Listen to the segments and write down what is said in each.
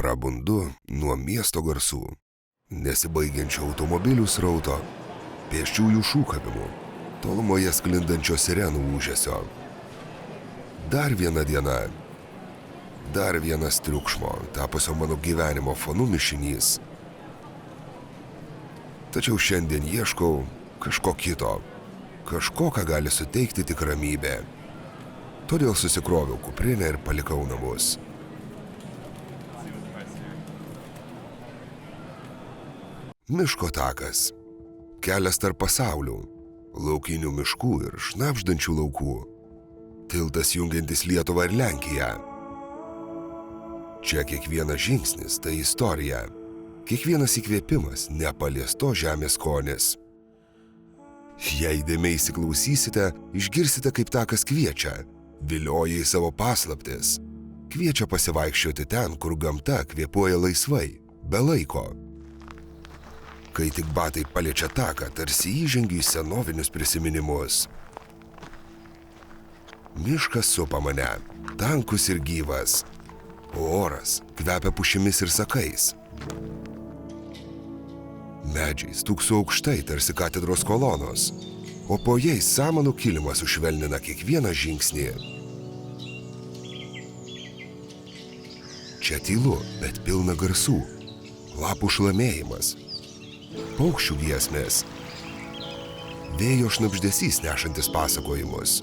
prabundu nuo miesto garsų, nesibaigiančio automobilių srauto, pėsčiųjų šūkavimų, tolumoje sklindančio sirenų ūžesio. Dar viena diena, dar vienas triukšmo, tapusio mano gyvenimo fonu mišinys. Tačiau šiandien ieškau kažko kito, kažko, ką gali suteikti tik ramybė. Todėl susikroviau kuprinę ir palikau namus. Miško takas. Kelias tarp pasaulių, laukinių miškų ir šnabždančių laukų. Tiltas jungiantis Lietuvą ir Lenkiją. Čia kiekvienas žingsnis tai istorija. Kiekvienas įkvėpimas nepaliesto žemės skonis. Jei įdėmiai įsiklausysite, išgirsite, kaip takas kviečia, vilioja į savo paslaptis. Kviečia pasivaikščioti ten, kur gamta kvėpuoja laisvai, be laiko. Kai tik batai paliečia taką, tarsi įžengiu į senovinius prisiminimus. Miškas supa mane, tankus ir gyvas, o oras kvepia pušimis ir sakais. Medžiai stūkso aukštai, tarsi katedros kolonos, o po jais samanų kilimas sušvelnina kiekvieną žingsnį. Čia tylu, bet pilna garsų, lapų šlamėjimas, paukščių giesmės, vėjo šnabždesys nešantis pasakojimus.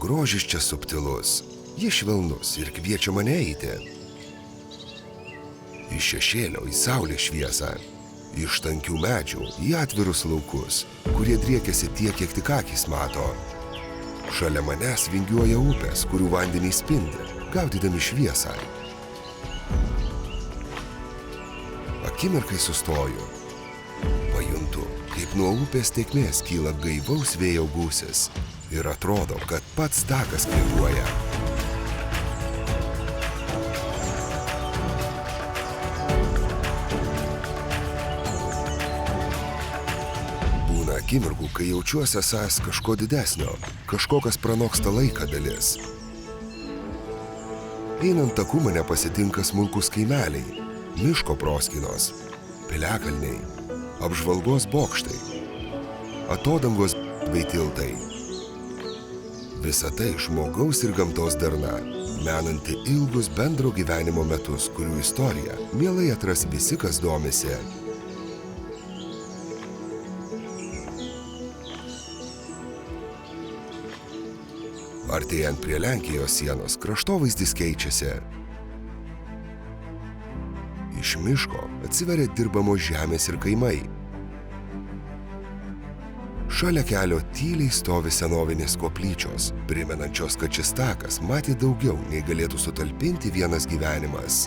Grožis čia subtilus, jis švelnus ir kviečia mane eiti. Iš šešėlio į saulės šviesą, iš tankių medžių į atvirus laukus, kurie driekiasi tiek, kiek tik akys mato. Šalia manęs vingiuoja upės, kurių vandenys spindi, gaudydami šviesą. Akimirkai sustoju. Pajuntu, kaip nuo upės tėkmės kyla gaivaus vėjo gūsis ir atrodo, kad pats takas kvėpuoja. Būna akimirkų, kai jaučiuosi esąs kažko didesnio, kažko, kas pranoksta laiką dalis. Einant taku mane pasitinka smulkus kaimeliai, miško proskynos, piliakalniai, apžvalgos bokštai, atodangos bei tiltai. Visa tai žmogaus ir gamtos darna, menanti ilgus bendro gyvenimo metus, kurių istoriją mielai atras visi, kas domisi. Artėjant prie Lenkijos sienos, kraštovaizdis keičiasi. Iš miško atsiveria dirbamos žemės ir kaimai. Šalia kelio tyliai stovi senovinės koplyčios, primenančios, kad šis takas matė daugiau, nei galėtų sutalpinti vienas gyvenimas.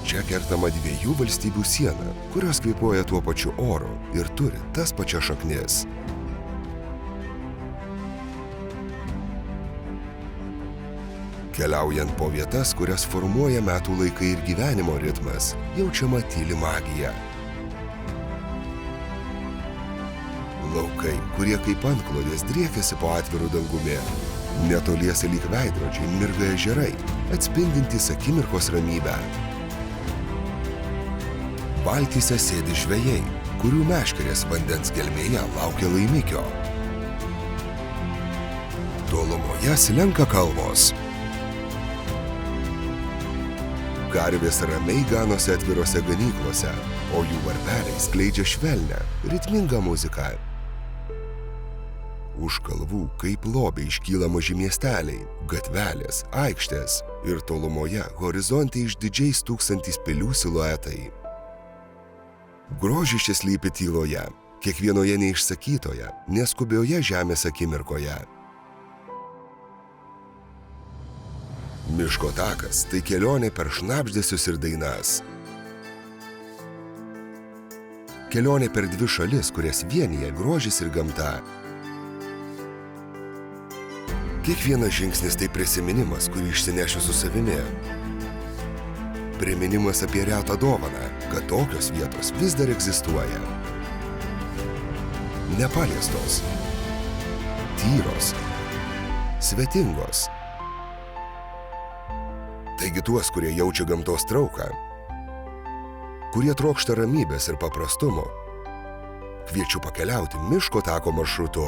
Čia kertama 2 valstybių siena, kurios kvėpuoja tuo pačiu oru ir turi tas pačias šaknis. Keliaujant po vietas, kurias formuoja metų laikai ir gyvenimo ritmas, jaučiama tyli magija. Laukai, kurie kaip antklodės driekiasi po atviru dangumi. Netoliese lyg veidrodžiai mirga ežerai, atspindintys akimirkos ramybę. Valtyse sėdi žvejai, kurių meškerės vandens gelmėje laukia laimikio. Tolumoje slenka kalvos. Karvės ramiai ganosi atvirose ganyklose, o jų varpeliai skleidžia švelnią, ritmingą muziką. Už kalvų kaip lobiai iškyla maži miesteliai, gatvelės, aikštės ir tolumoje horizonte išdidžiai stūksantys pilių siluetai. Grožis čia slypi tyloje, kiekvienoje neišsakytoje, neskubioje žemės akimirkoje. Miško takas tai kelionė per šnabždesius ir dainas. Kelionė per 2 šalis, kurias vienija grožis ir gamta. Kiekvienas žingsnis tai prisiminimas, kurį išsinešiu su savimi. Priminimas apie retą dovaną, kad tokios vietos vis dar egzistuoja. Nepaliestos. tyros, svetingos. Taigi tuos, kurie jaučia gamtos trauką, kurie trokšta ramybės ir paprastumo, kviečiu pakeliauti miško tako maršrutu.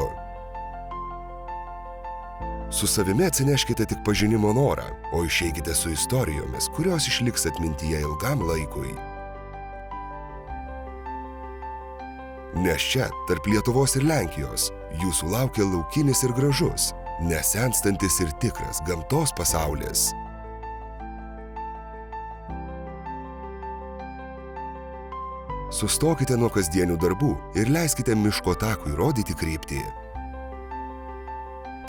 Su savimi atsineškite tik pažinimo norą, o išeikite su istorijomis, kurios išliks atmintyje ilgam laikui. Nes čia, tarp Lietuvos ir Lenkijos, jūsų laukia laukinis ir gražus, nesenstantis ir tikras gamtos pasaulis. Sustokite nuo kasdienių darbų ir leiskite miško takui rodyti kryptį.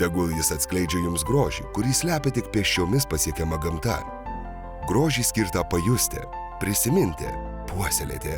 Tegul jis atskleidžia jums grožį, kurį slepia tik pėsčiomis pasiekiama gamta. Grožį skirtą pajusti, prisiminti, puoselėti.